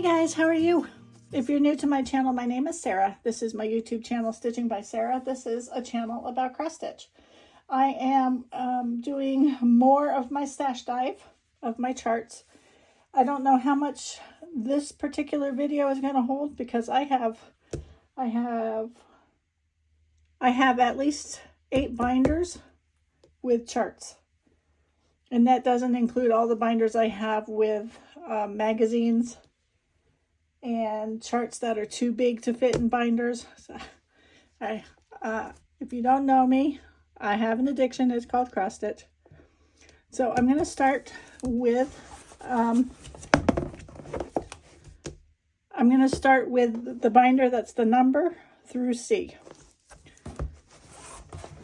guys, how are you? If you're new to my channel, my name is Sarah. This is my YouTube channel, Stitching by Sarah. This is a channel about cross stitch. I am doing more of my stash dive of my charts. I don't know how much this particular video is going to hold because I have at least 8 binders with charts. And that doesn't include all the binders I have with magazines and charts that are too big to fit in binders. So if you don't know me, I have an addiction. It's called cross stitch. So I'm going to start with the binder that's the number through C.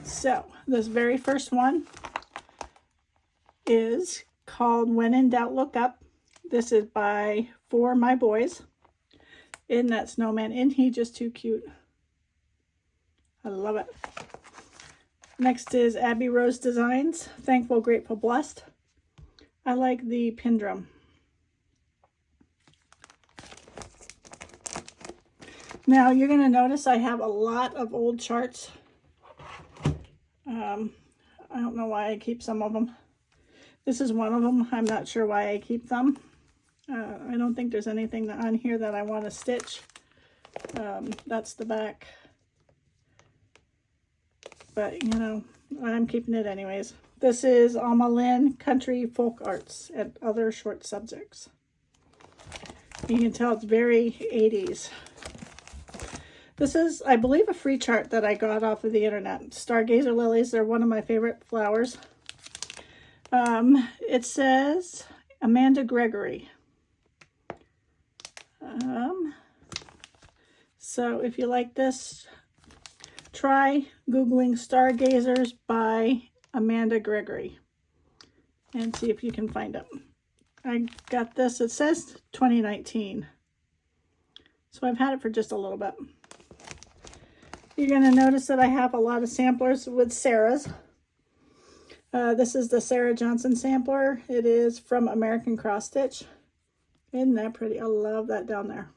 So this very first one is called When in Doubt, Look Up. This is by For My Boys. Isn't that snowman? Isn't he just too cute? I love it. Next is Abby Rose Designs, Thankful, Grateful, Blessed. I like the pin drum. Now you're going to notice I have a lot of old charts. I don't know why I keep some of them. This is one of them. I'm not sure why I keep them. I don't think there's anything on here that I want to stitch. That's the back. But, you know, I'm keeping it anyways. This is Alma Lynn, Country Folk Arts and Other Short Subjects. You can tell it's very 80s. This is, I believe, a free chart that I got off of the internet. Stargazer lilies, they're one of my favorite flowers. It says Amanda Gregory. So if you like this, try Googling Stargazers by Amanda Gregory and see if you can find it. I got this, it says 2019. So I've had it for just a little bit. You're going to notice that I have a lot of samplers with Sarah's. This is the Sarah Johnson sampler. It is from American Cross Stitch. Isn't that pretty? I love that down there.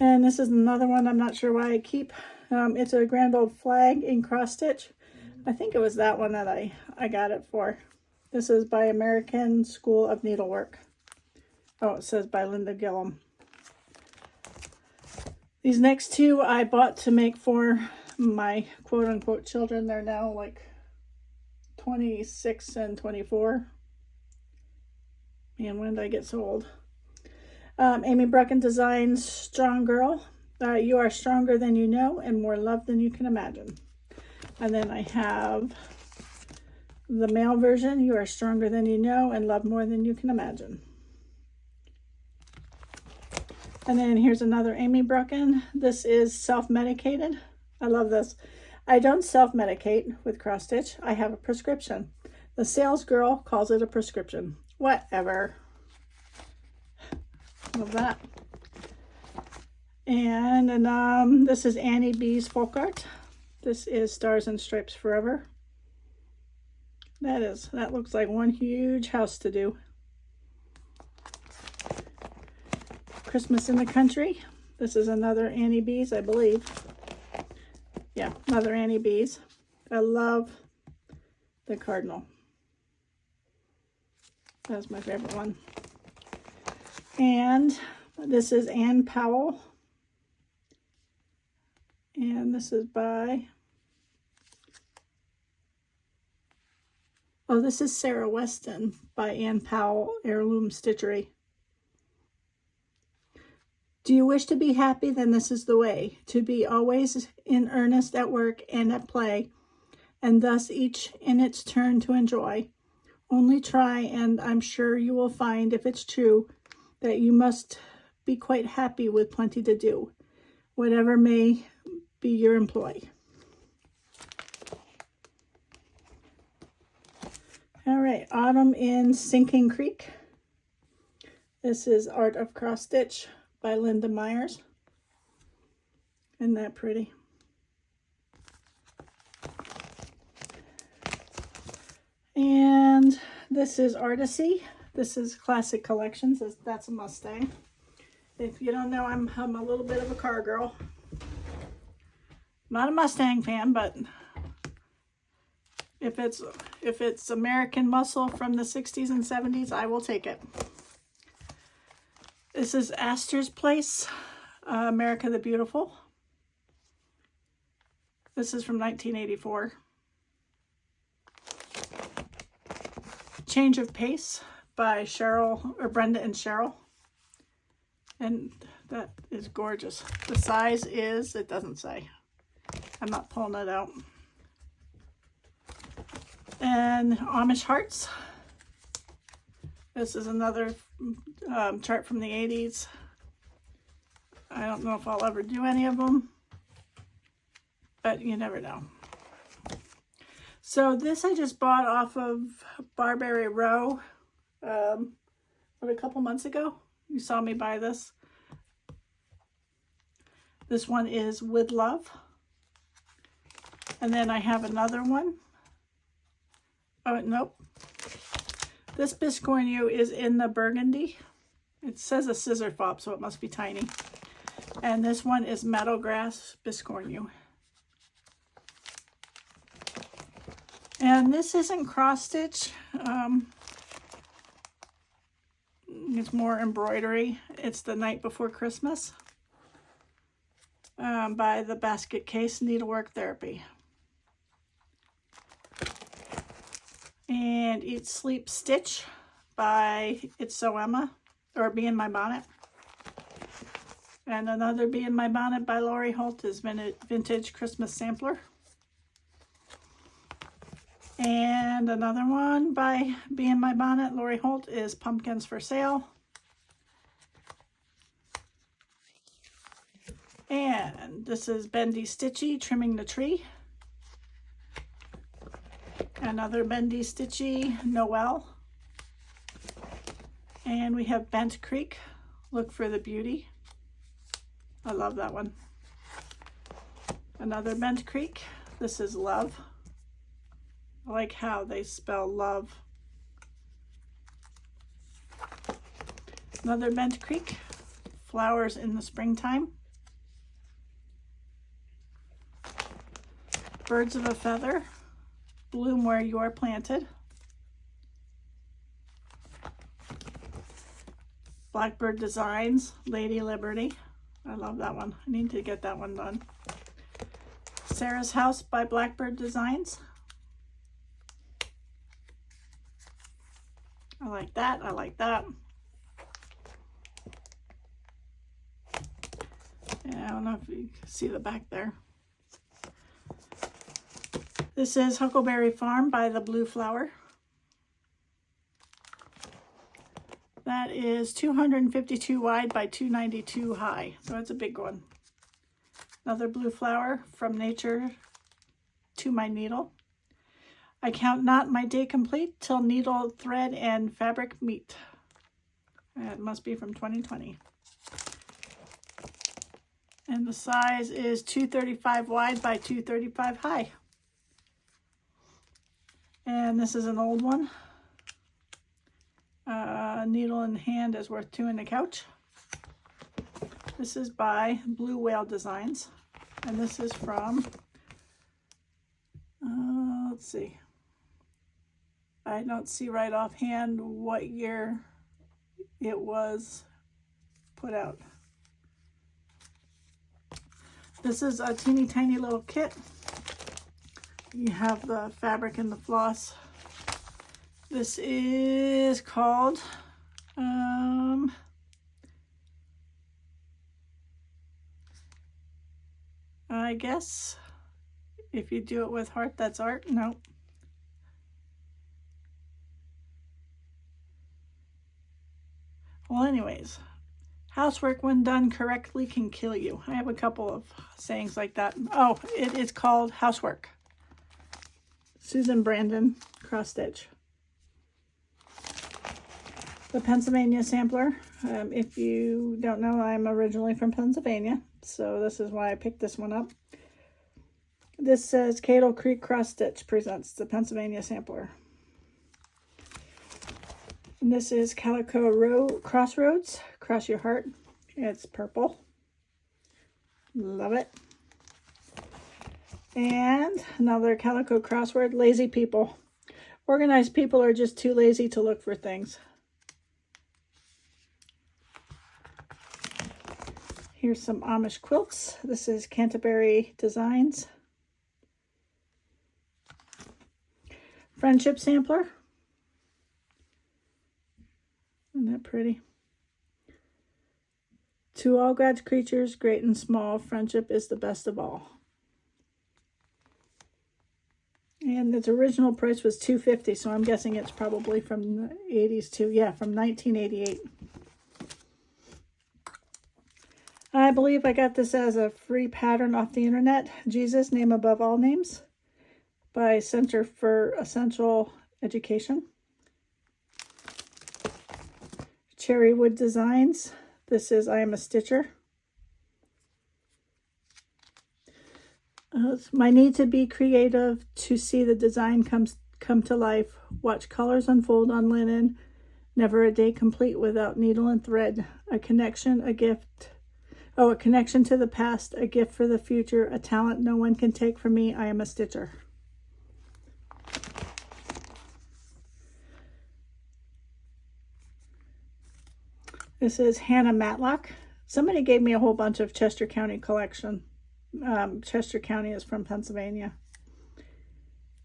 And this is another one I'm not sure why I keep. It's a grand old flag in cross stitch. I think it was that one that I got it for. This is by American School of Needlework. Oh, it says by Linda Gillum. These next two I bought to make for my quote-unquote children. They're now like 26 and 24. Man, when did I get so old? Amy Brecken Designs Strong Girl. You are stronger than you know and more loved than you can imagine. And then I have the male version. You are stronger than you know and love more than you can imagine. And then here's another Amy Brecken. This is Self-Medicated. I love this. I don't self-medicate with cross stitch. I have a prescription. The sales girl calls it a prescription. Whatever. Love that. And this is Annie B's Folk Art. This is Stars and Stripes Forever. That looks like one huge house to do. Christmas in the Country. This is another Annie B's, I believe. Yeah, another Annie B's. I love the cardinal. That's my favorite one. And this is Ann Powell. And this is by, oh, this is Sarah Weston by Ann Powell, Heirloom Stitchery. Do you wish to be happy? Then this is the way. To be always in earnest at work and at play, and thus each in its turn to enjoy. Only try, and I'm sure you will find, if it's true, that you must be quite happy with plenty to do, whatever may be your employ. All right, Autumn in Sinking Creek. This is Art of Cross Stitch by Linda Myers. Isn't that pretty? And this is Artisy This is Classic Collections. That's a Mustang. If you don't know, I'm a little bit of a car girl. Not a Mustang fan, but if it's American muscle from the 60s and 70s, I will take it. This is Astor's Place, America the Beautiful. This is from 1984. Change of Pace by Brenda and Cheryl. And that is gorgeous. The size is, it doesn't say. I'm not pulling it out. And Amish Hearts. This is another chart from the 80s. I don't know if I'll ever do any of them, but you never know. So this I just bought off of Barbary Row a couple months ago. You saw me buy this. This one is With Love. And then I have another one. Oh, nope. This Biscornu is in the burgundy. It says a scissor fob, so it must be tiny. And this one is Meadowgrass Biscornu. And this isn't cross stitch. It's more embroidery. It's The Night Before Christmas by the Basket Case Needlework Therapy. And Eat Sleep Stitch by It's So Emma, or Be in My Bonnet. And another Be in My Bonnet by Lori Holt is Vintage Christmas Sampler. And another one by Be in My Bonnet, Lori Holt, is Pumpkins for Sale. And this is Bendy Stitchy, Trimming the Tree. Another Bendy Stitchy, Noel. And we have Bent Creek, Look for the Beauty. I love that one. Another Bent Creek, this is Love. I like how they spell love. Another Bent Creek, Flowers in the Springtime. Birds of a Feather, Bloom Where You Are Planted. Blackbird Designs, Lady Liberty. I love that one. I need to get that one done. Sarah's House by Blackbird Designs. I like that. I like that. Yeah, I don't know if you can see the back there. This is Huckleberry Farm by the Blue Flower. That is 252 wide by 292 high, so it's a big one. Another Blue Flower, From Nature to My Needle. I count not my day complete till needle, thread, and fabric meet. That must be from 2020. And the size is 235 wide by 235 high. And this is an old one. Needle in hand is worth two in the couch. This is by Blue Whale Designs. And this is from, let's see. I don't see right offhand what year it was put out. This is a teeny tiny little kit. You have the fabric and the floss. This is called, I guess, if you do it with heart, that's art. No. Well, anyways, housework when done correctly can kill you. I have a couple of sayings like that. Oh, it is called Housework. Susan Brandon, cross stitch. The Pennsylvania sampler. If you don't know, I'm originally from Pennsylvania, so this is why I picked this one up. This says Cadle Creek Cross Stitch presents the Pennsylvania sampler. And this is Calico Crossroads, Cross Your Heart. It's purple. Love it. And another Calico Crossword, Lazy People. Organized people are just too lazy to look for things. Here's some Amish quilts. This is Canterbury Designs. Friendship Sampler. Isn't that pretty? To all God's creatures, great and small, friendship is the best of all. And its original price was $2.50, so I'm guessing it's probably from the 80s too. Yeah, from 1988. I believe I got this as a free pattern off the internet. Jesus, Name Above All Names by Center for Essential Education. Cherrywood Designs. This is I Am a Stitcher. My need to be creative, to see the design come to life. Watch colors unfold on linen. Never a day complete without needle and thread. A connection, a gift. Oh, a connection to the past, a gift for the future, a talent no one can take from me. I am a stitcher. This is Hannah Matlock. Somebody gave me a whole bunch of Chester County collection. Chester County is from Pennsylvania.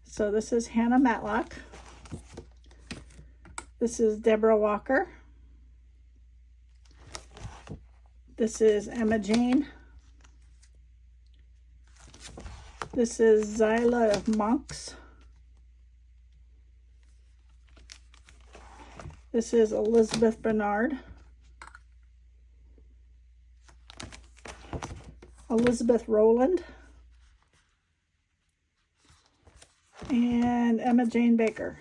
So this is Hannah Matlock. This is Deborah Walker. This is Emma Jane. This is Zyla of Monks. This is Elizabeth Bernard. Elizabeth Rowland. And Emma Jane Baker.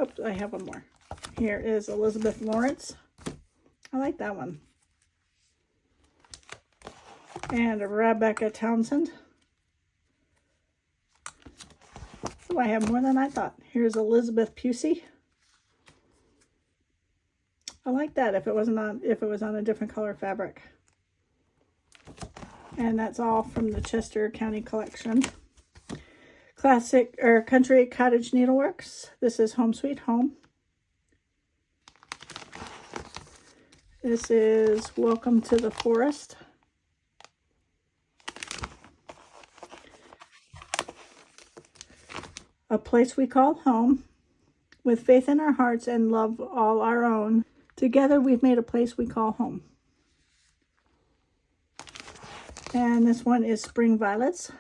Oops, I have one more. Here is Elizabeth Lawrence. I like that one. And Rebecca Townsend. Oh, I have more than I thought. Here's Elizabeth Pusey. I like that if it was on a different color fabric. And that's all from the Chester County collection. Classic or Country Cottage Needleworks. This is Home Sweet Home. This is Welcome to the Forest. A Place We Call Home. With faith in our hearts and love all our own, together we've made a place we call home. And this one is Spring Violets.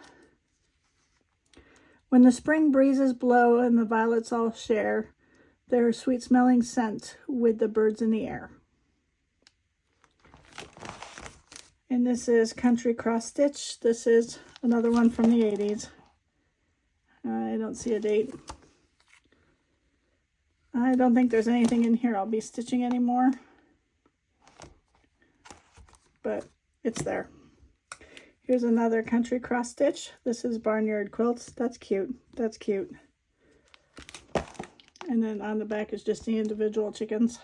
When the spring breezes blow and the violets all share their sweet smelling scent with the birds in the air. And this is Country Cross Stitch. This is another one from the 80s. I don't see a date. I don't think there's anything in here I'll be stitching anymore. But it's there. Here's another Country Cross Stitch. This is Barnyard Quilts. That's cute. That's cute. And then on the back is just the individual chickens.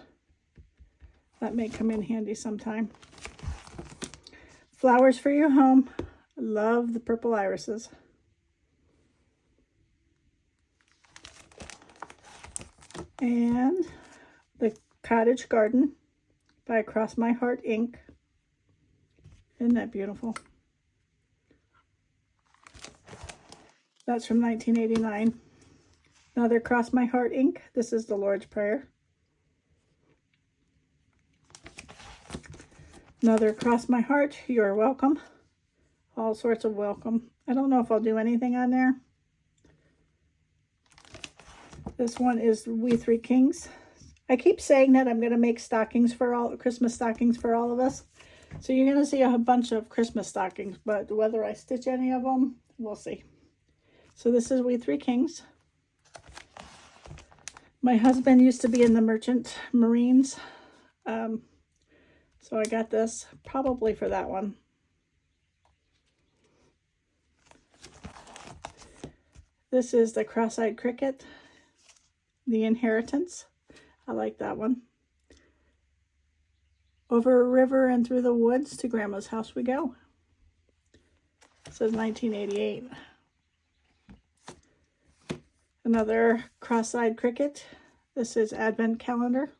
That may come in handy sometime. Flowers for Your Home. Love the purple irises. And the Cottage Garden by Cross My Heart Inc. Isn't that beautiful? That's from 1989. Another Cross My Heart Inc. This is the Lord's Prayer. Another Cross My Heart, You're Welcome. All sorts of welcome. I don't know if I'll do anything on there. This one is We Three Kings. I keep saying that I'm going to make stockings for Christmas stockings for all of us. So you're going to see a bunch of Christmas stockings, but whether I stitch any of them, we'll see. So this is We Three Kings. My husband used to be in the Merchant Marines. So I got this probably for that one. This is the Cross-Eyed Cricket. The Inheritance. I like that one. Over a river and through the woods to Grandma's house we go. It says 1988. Another cross-eyed cricket. This is Advent Calendar.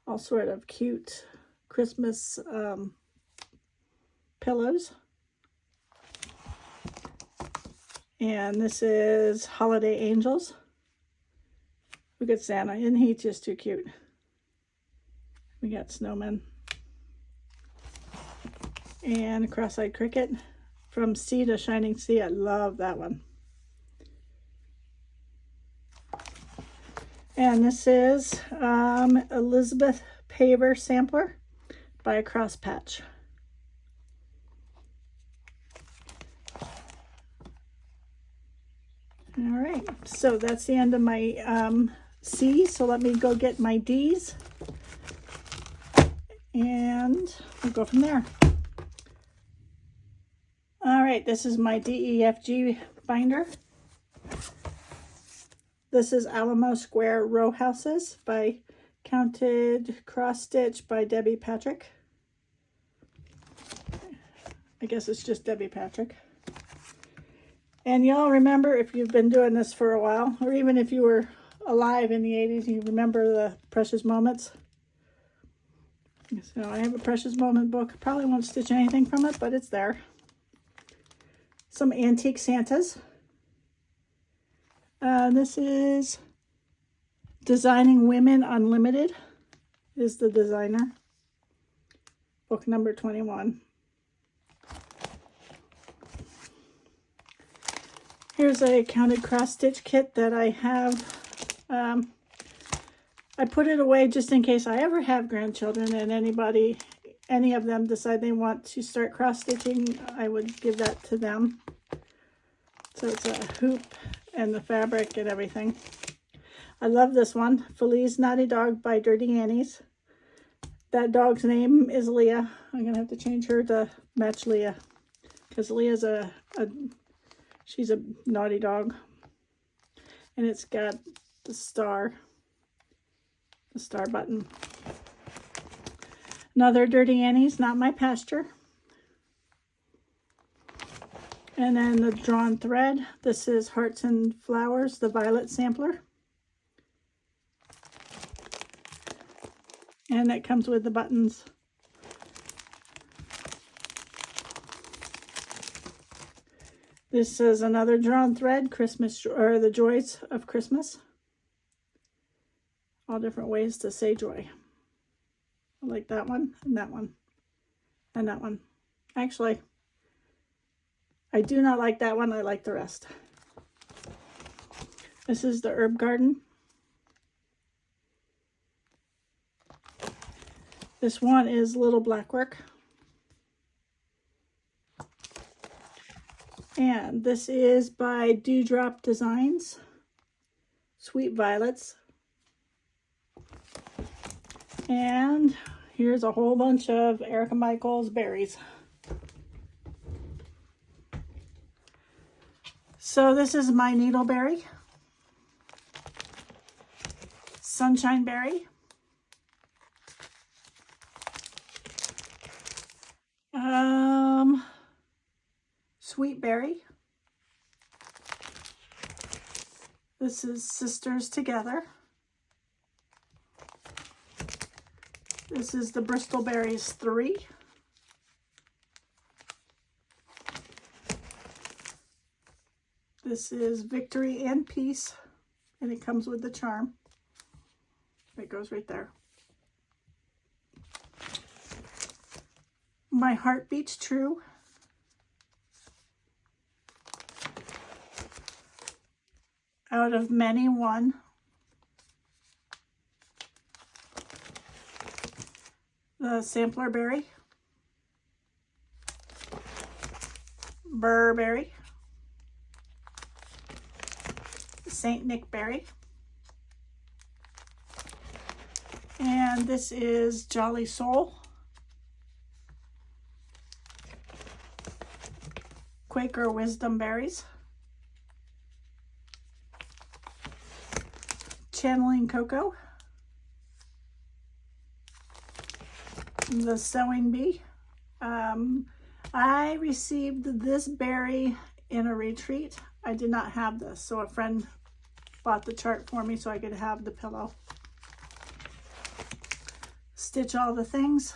All sort of cute Christmas pillows. And this is Holiday Angels. Look at Santa, and he's just too cute. We got snowmen. And a cross-eyed cricket. From Sea to Shining Sea. I love that one. And this is Elizabeth Paver Sampler by Cross Patch. All right, so that's the end of my C's. So let me go get my D's. And we'll go from there. All right, this is my DEFG binder. This is Alamo Square Row Houses by Counted Cross Stitch by Debbie Patrick. I guess it's just Debbie Patrick. And y'all remember, if you've been doing this for a while, or even if you were alive in the 80s, you remember the Precious Moments. So I have a Precious Moment book. Probably won't stitch anything from it, but it's there. Some Antique Santas. This is Designing Women Unlimited is the designer. Book number 21. Here's a counted cross stitch kit that I have. I put it away just in case I ever have grandchildren and any of them decide they want to start cross stitching, I would give that to them. So it's a hoop and the fabric and everything. I love this one. Feliz Naughty Dog by Dirty Annie's. That dog's name is Leah. I'm going to have to change her to match Leah. Because Leah's she's a naughty dog. And it's got the star button. Another Dirty Annie's, Not My Pasture. And then the drawn thread. This is Hearts and Flowers, the Violet Sampler. And it comes with the buttons. This is another drawn thread, Christmas, or the Joys of Christmas. All different ways to say joy. I like that one, and that one, and that one. Actually, I do not like that one. I like the rest. This is the Herb Garden. This one is Little Black Work. And this is by Dewdrop Designs, Sweet Violets. And here's a whole bunch of Erica Michaels berries. So this is my Needleberry, Sunshine Berry, Sweet Berry. This is Sisters Together. This is the Bristol Berries 3. This is Victory and Peace, and it comes with the charm. It goes right there. My Heart Beats True. Out of Many, One. The Sampler Berry. Burberry. Saint Nick Berry. And this is Jolly Soul. Quaker Wisdom Berries. Channeling Cocoa, the Sewing Bee. I received this berry in a retreat. I did not have this, so a friend bought the chart for me so I could have the pillow. Stitch all the things.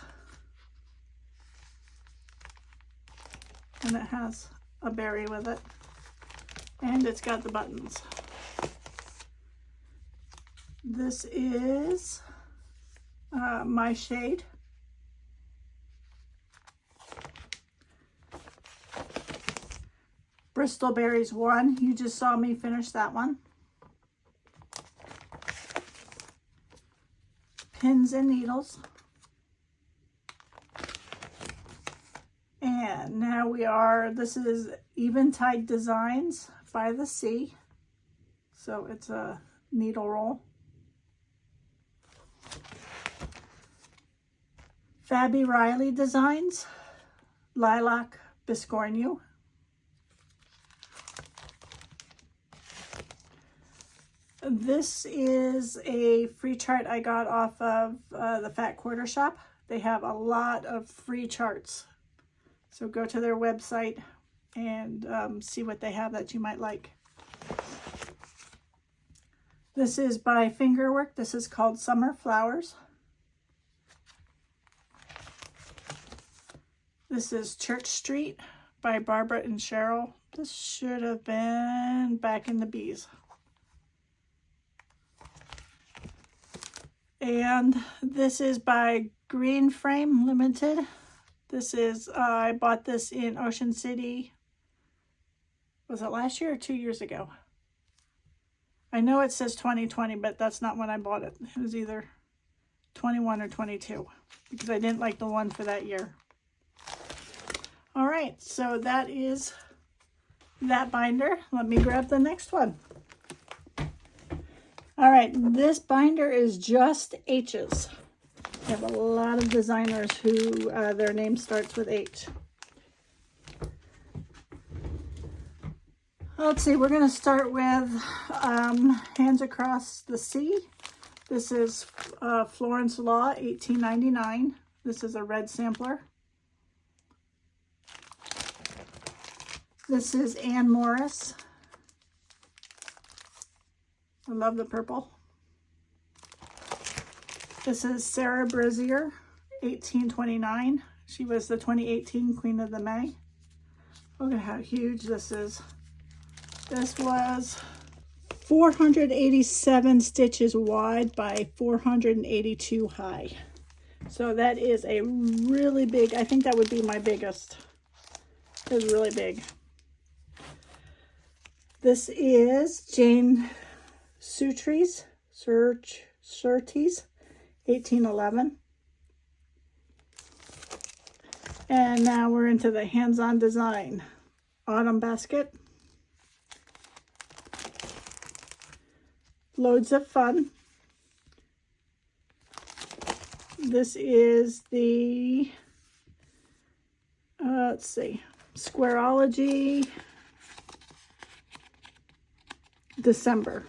And it has a berry with it. And it's got the buttons. This is my shade. Bristol Berries 1. You just saw me finish that one. Pins and Needles. And now this is Eventide Designs by the Sea. So it's a needle roll. Fabby Riley Designs, Lilac Biscornu. This is a free chart I got off of the Fat Quarter Shop. They have a lot of free charts. So go to their website and see what they have that you might like. This is by Fingerwork. This is called Summer Flowers. This is Church Street by Barbara and Cheryl. This should have been Back in the Bees. And this is by Green Frame Limited. This is, I bought this in Ocean City. Was it last year or 2 years ago? I know it says 2020, but that's not when I bought it. It was either 21 or 22 because I didn't like the one for that year. All right, so that is that binder. Let me grab the next one. All right, this binder is just H's. I have a lot of designers who their name starts with H. Let's see, we're going to start with Hands Across the Sea. This is Florence Law, 1899. This is a red sampler. This is Anne Morris. I love the purple. This is Sarah Brazier, 1829. She was the 2018 Queen of the May. Look at how huge this is. This was 487 stitches wide by 482 high. So that is a really big, I think that would be my biggest. It's really big. This is Jane Surtees, 1811. And now we're into the hands-on design. Autumn Basket. Loads of Fun. This is the, let's see, Squareology December.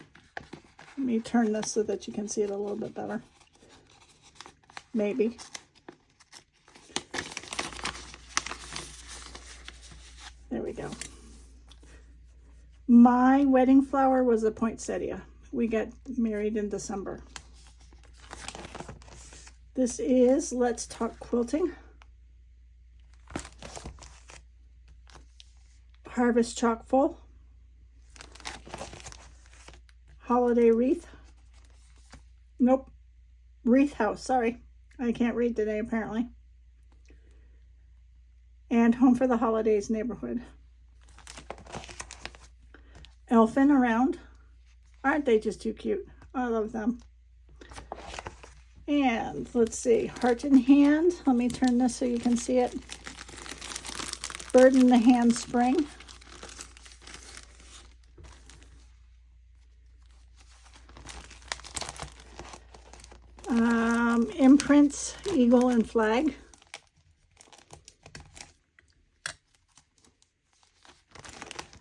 Let me turn this so that you can see it a little bit better. Maybe. There we go. My wedding flower was a poinsettia. We got married in December. This is Let's Talk Quilting. Harvest Chockfull. Holiday Wreath. Nope. Wreath House, sorry. I can't read today apparently. And Home for the Holidays Neighborhood. Elfin Around. Aren't they just too cute? I love them. And let's see, Heart in Hand. Let me turn this so you can see it. Bird in the Hand Spring. Imprints, Eagle and Flag.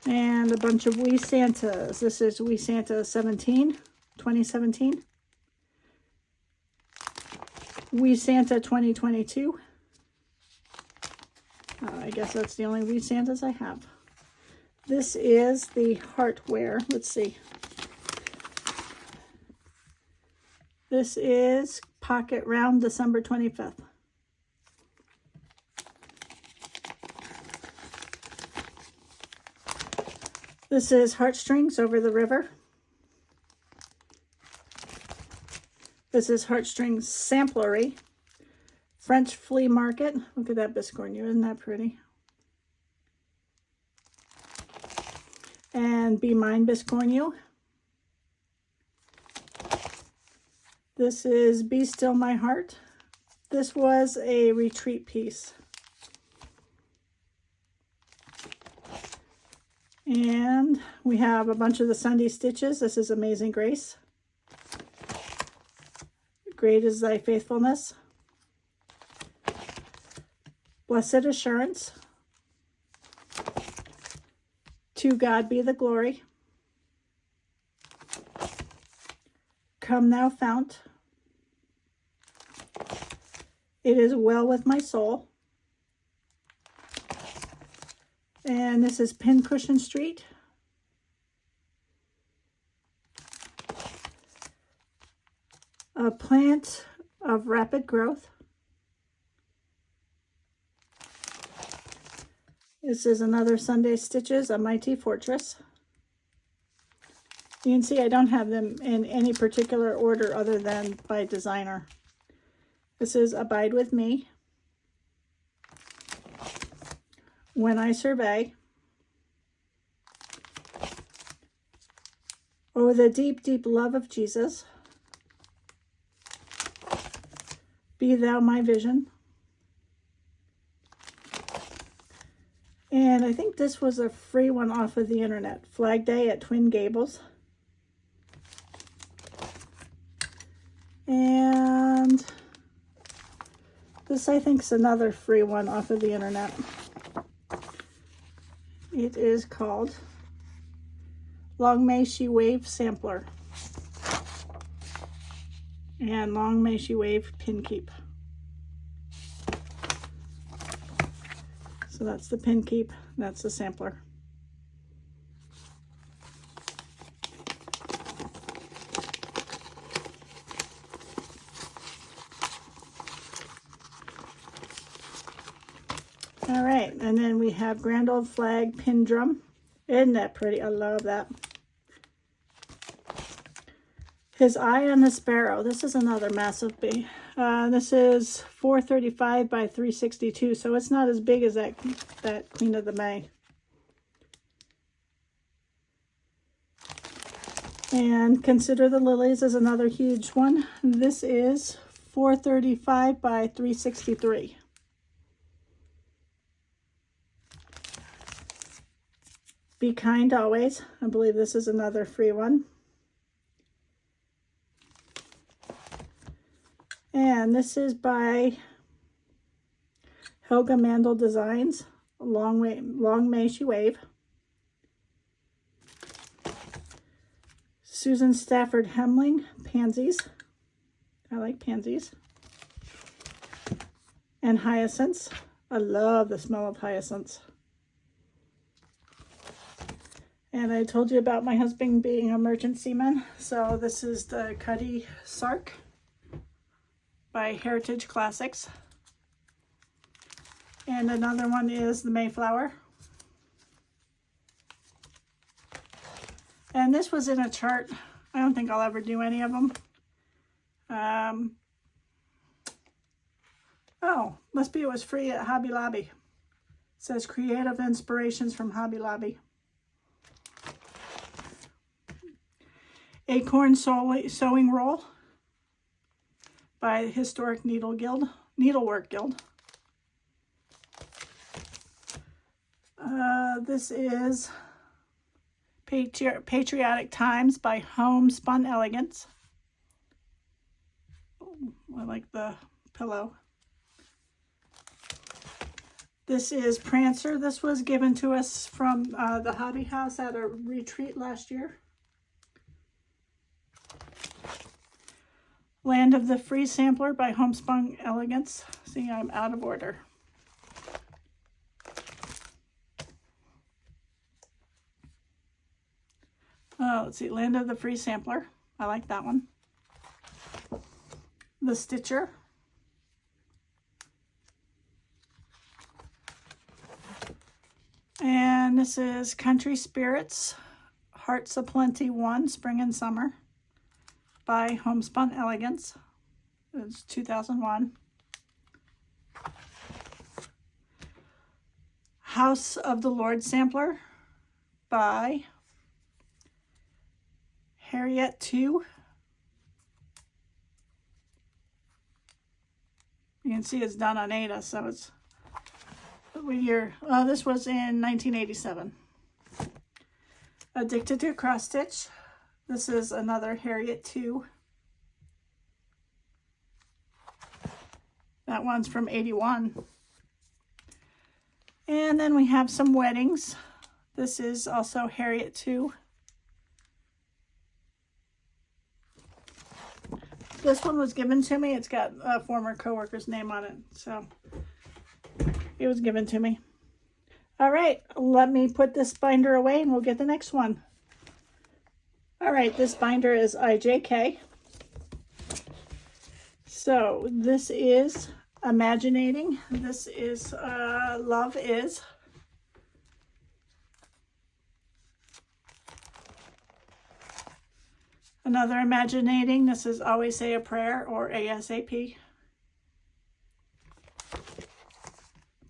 And a bunch of Wee Santas. This is Wee Santa 17, 2017. We Santa 2022. I guess that's the only We Santas I have. This is the Heartware. Let's see. This is Pocket Round, December 25th. This is Heartstrings Over the River. This is Heartstrings Samplery. French Flea Market. Look at that biscornu. Isn't that pretty? And Be Mine biscornu. This is Be Still My Heart. This was a retreat piece. And we have a bunch of the Sunday Stitches. This is Amazing Grace. Great is Thy Faithfulness. Blessed Assurance. To God Be the Glory. Come Thou Fount. It Is Well With My Soul. And this is Pincushion Street. A Plant of Rapid Growth. This is another Sunday Stitches, A Mighty Fortress. You can see I don't have them in any particular order other than by designer. This is Abide With Me. When I Survey. Oh, the Deep, Deep Love of Jesus. Be Thou My Vision. And I think this was a free one off of the internet. Flag Day at Twin Gables. And this I think is another free one off of the internet. It is called Long May She Wave Sampler. And Long May She Wave Pin Keep. So that's the pin keep, that's the sampler. All right, and then we have Grand Old Flag Pin Drum. Isn't that pretty? I love that. His Eye on the Sparrow. This is another massive bee. This is 435 by 362, so it's not as big as that Queen of the May. And Consider the Lilies is another huge one. This is 435 by 363. Be Kind Always. I believe this is another free one. And this is by Helga Mandel Designs, Long May She Wave. Susan Stafford Hemling, Pansies. I like pansies. And Hyacinths. I love the smell of hyacinths. And I told you about my husband being a merchant seaman. So this is the Cuddy Sark by Heritage Classics. And another one is the Mayflower. And this was in a chart. I don't think I'll ever do any of them. Oh, must be it was free at Hobby Lobby. It says Creative Inspirations from Hobby Lobby. Acorn Sewing Roll by Historic Needlework Guild. This is Patriotic Times by Homespun Elegance. Oh, I like the pillow. This is Prancer. This was given to us from the Hobby House at a retreat last year. Land of the Free Sampler by Homespun Elegance. See, I'm out of order. Oh, let's see, Land of the Free Sampler. I like that one. The Stitcher. And this is Country Spirits, Hearts of Plenty 1, Spring and Summer by Homespun Elegance. It's 2001. House of the Lord Sampler by Harriet 2. You can see it's done on Ada, so it's what year? This was in 1987. Addicted to Cross Stitch. This is another Harriet 2. That one's from 81. And then we have some weddings. This is also Harriet 2. This one was given to me. It's got a former coworker's name on it, so it was given to me. All right, let me put this binder away and we'll get the next one. All right, this binder is IJK. So this is Imaginating. This is Love Is. Another Imaginating. This is Always Say a Prayer, or ASAP.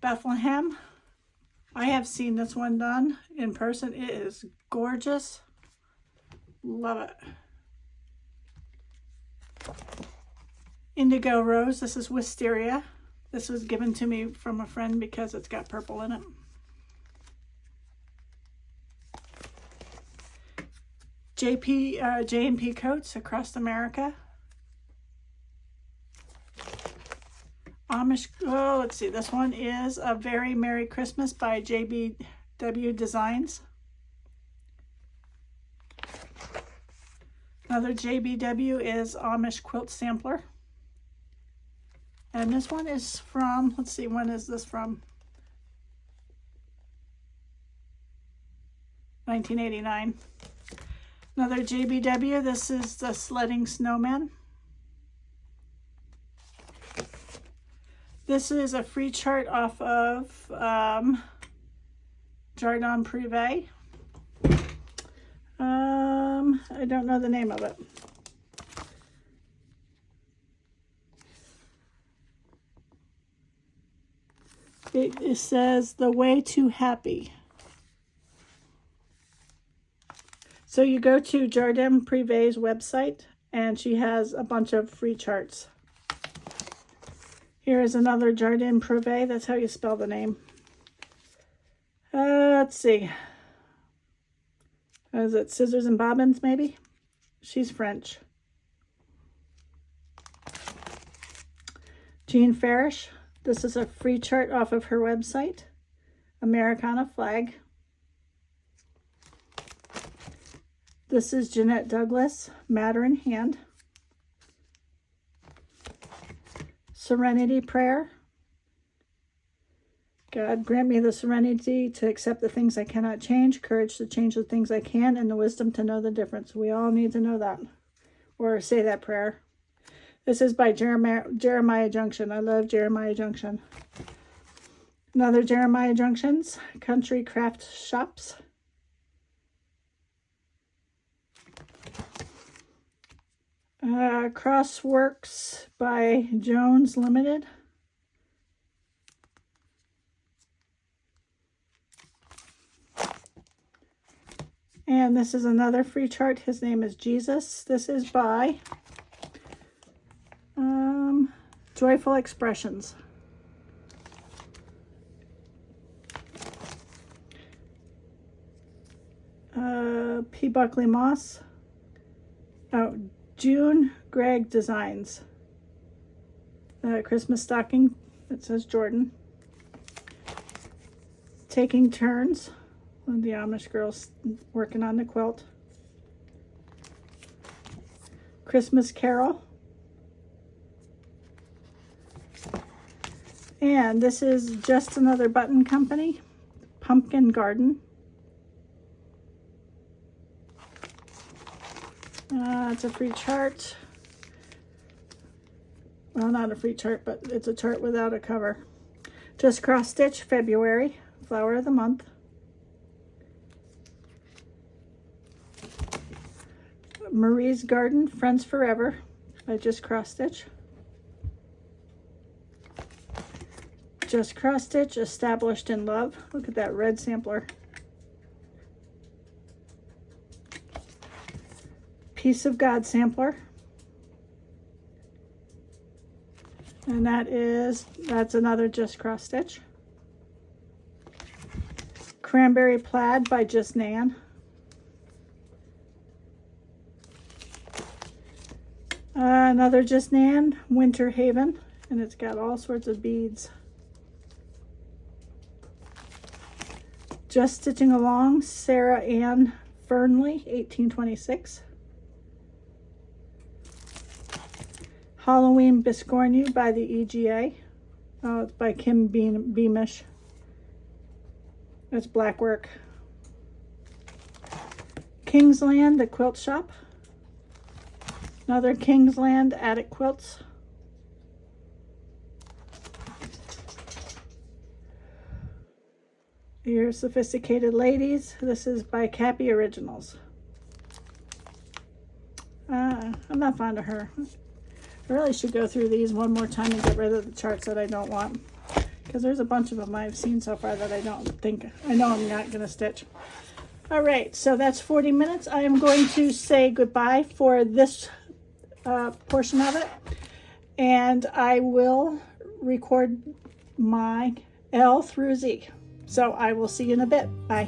Bethlehem. I have seen this one done in person. It is gorgeous. Love it. Indigo Rose. This is Wisteria. This was given to me from a friend because it's got purple in it. J&P Coats, Across America. Amish, oh, let's see. This one is A Very Merry Christmas by JBW Designs. Another JBW is Amish Quilt Sampler. And this one is from, let's see, when is this from? 1989. Another JBW, this is the Sledding Snowman. This is a free chart off of Jardin Privé. I don't know the name of it. It says The Way to Happy. So you go to Jardin Privé's website and she has a bunch of free charts. Here is another Jardin Privé. That's how you spell the name. Let's see. Is it Scissors and Bobbins, maybe? She's French. Jean Farish. This is a free chart off of her website. Americana Flag. This is Jeanette Douglas, Matter in Hand. Serenity Prayer. God, grant me the serenity to accept the things I cannot change, courage to change the things I can, and the wisdom to know the difference. We all need to know that, or say that prayer. This is by Jeremiah Junction. I love Jeremiah Junction. Another Jeremiah Junctions, Country Craft Shops. Crossworks by Jones Limited. And this is another free chart. His name is Jesus. This is by Joyful Expressions. P. Buckley Moss. Oh, June Gregg Designs. Christmas stocking. It says Jordan. Taking Turns. One of the Amish girls working on the quilt. Christmas Carol. And this is Just Another Button Company, Pumpkin Garden. It's a free chart. Well, not a free chart, but it's a chart without a cover. Just Cross Stitch, February, Flower of the Month. Marie's Garden, Friends Forever, by Just Cross Stitch. Just Cross Stitch, Established in Love. Look at that red sampler. Peace of God sampler. And that's another Just Cross Stitch. Cranberry Plaid by Just Nan. Another Just Nan, Winter Haven, and it's got all sorts of beads. Just Stitching Along, Sarah Ann Fernley, 1826. Halloween Biscornu by the EGA. Oh, it's by Kim Beamish. It's black work. Kingsland, the Quilt Shop. Another Kingsland Attic Quilts. Your Sophisticated Ladies. This is by Cappy Originals. I'm not fond of her. I really should go through these one more time and get rid of the charts that I don't want, because there's a bunch of them I've seen so far that I know I'm not going to stitch. All right, so that's 40 minutes. I am going to say goodbye for this portion of it, and I will record my L through Z. So I will see you in a bit. Bye.